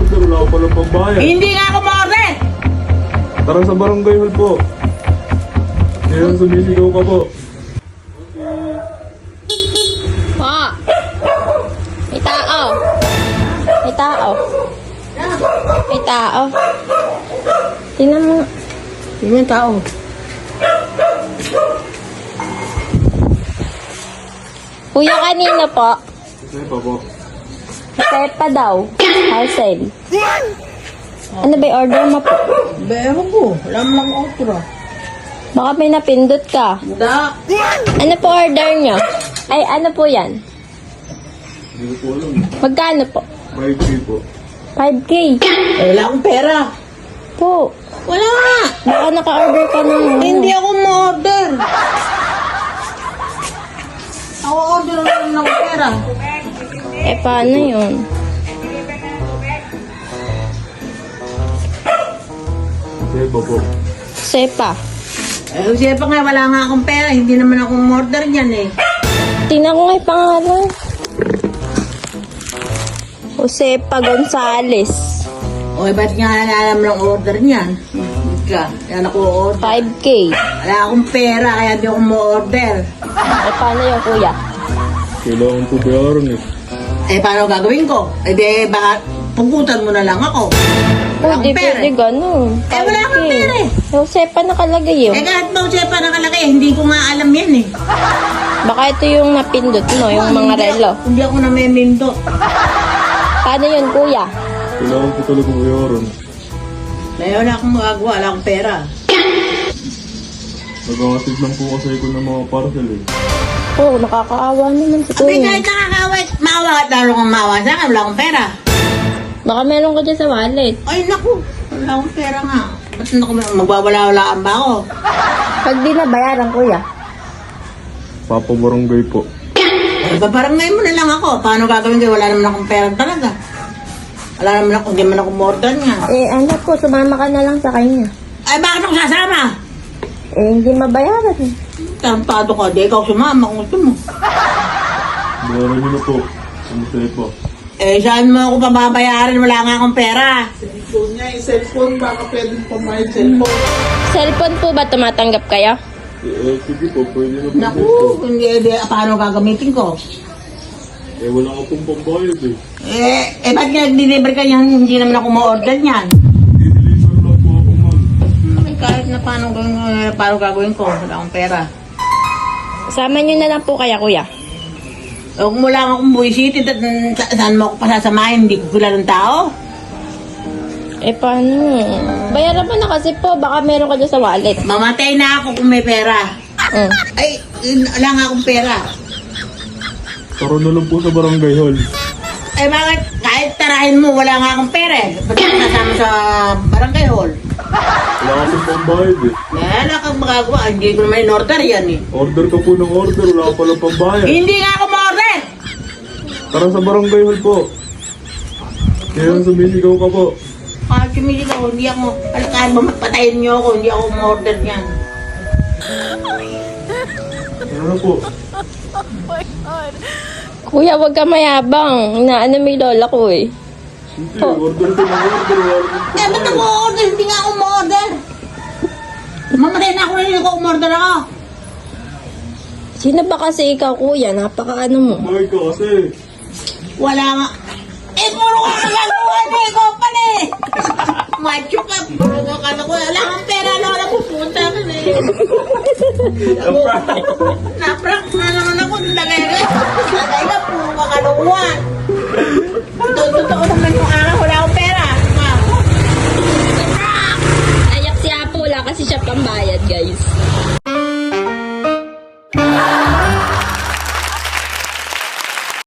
order, wala ka palang pambayad. Hindi nga ako ma-order! Tara sa barangay hall po. Ngayon sumisigaw ka po. Po. May tao. May tao. May tao. Tingnan mo. Hindi yung tao. Kuya, kanina po. Kasi pa po. Sepa daw. Parcel. Ano ba yung order mo po? Bero ko. Wala mo lang otro. Baka may napindot ka. Da. Ano po order nyo? Ay, ano po yan? Hindi ko po alam. Magkano po? 5K po. 5K. Eh, wala akong pera. Po. Wala nga. Baka naka-order ka ng ano. Hindi ako ma-order. Ako order lang ng pera. Eh, paano yun? Kasi pa po. Sepa. Eh, siya pa nga, wala nga akong pera. Hindi naman ako ma-order niyan eh. Tingnan ko nga yung pangalan. Josepa Gonzales. O, ba't nga alam lang order niyan? Ka, yan ako order. 5K. Wala akong pera, kaya di ako ma-order. Eh, paano yun, kuya? Kailangan po bayaran eh. Eh, paano gagawin ko? Eh, di, baka pugutan mo na lang ako. Wala Pwede, akong pera. pwede, ganun. Eh, wala akong pera eh. Josepa nakalagay yun. Eh, kahit ba siya pa nakalagay, hindi ko nga alam yan eh. Baka ito yung napindot mo, yung mga relo. Hindi ako namimindo. Paano yun, kuya? Kailangan po talaga bayaran. Eh, wala akong magagawa, wala akong pera. Nag-aatid lang po kasi ko ng mga parcel eh. Oh, nakakaawa naman si Eh, kuya. kahit nakakawit, maawa at lalo kang maawa sa akin, wala akong pera. Baka meron ka dyan sa wallet. Ay, naku, wala akong pera nga. Ba't magwawala-walaan ba ako? Pag di na bayaran, kuya. Papabarangay po. Eh, paparangay mo na lang ako. Paano gagawin kayo? Wala naman akong pera talaga. Wala naman ako, hindi man ako order nga. Eh, anak ko, sumama ka na lang sa kanya. Ay, bakit ako sasama? Eh, hindi mabayaran. Tampado ka, di ikaw sumama kung gusto mo. Bayaran nyo na po. Kasi po. Eh, saan mo ako pababayaran? Wala nga akong pera. Cellphone niya, cellphone, baka pwedeng pumayad cellphone. Cellphone po ba tumatanggap kayo? Sige po, pwede na po. Naku, hindi, paano gagamitin ko? Eh, wala ka pong pambayad eh. Ba't nga deliver ka yan? Hindi naman ako ma-order niyan. I-deliver lang po ako man. Ay, kahit na paano gagawin ko? Wala akong pera. Sama nyo na lang po kaya, kuya. Kung mula akong buwisit, saan mo ako pasasamahin? Hindi ko kilala ng tao. Eh, paano? Bayaran mo na kasi po. Baka meron ka dyan sa wallet. Mamatay na ako kung may pera. Mm. Ay, wala nga akong pera. Tara na lang po sa barangay hall. Eh, bakit? Kahit tarahin mo, wala nga akong pera eh. Ba't ka nasama sa barangay hall? Wala ka pong pambayad eh. Wala kang magagawa. Hindi ko naman in-order yan eh. Order ka po ng order, wala ka palang pambayad. Hindi nga ako ma-order! Tara sa barangay hall po. Ngayon sumisigaw ka po. Kahit sumili ako, hindi ako, kahit ba magpatayin niyo ako, hindi ako ma-order niyan. Tara na po. Kuya, wag ka mayabang. Inaano may lola ko eh. Sige, order ka ng order, wala ka pong Eh, ba't ako pambayad. order? Hindi nga ako ma-order. Mamatay na ako na hindi ko umorder ako. Sino ba kasi ikaw, kuya? Napaka-ano mo. Pambayad ka kasi. Wala nga. Eh, puro ka nagagawa na ikaw pala eh. Macho ka. Puro ka nagagawa. Wala kang pera na wala pupunta ka na eh. Na-prank na naman ako. Lagay ka. Puro ka kaluwan. Totoo naman yung araw. Wala akong pera. Ayak si Apo, wala kasi siya pambayad, guys.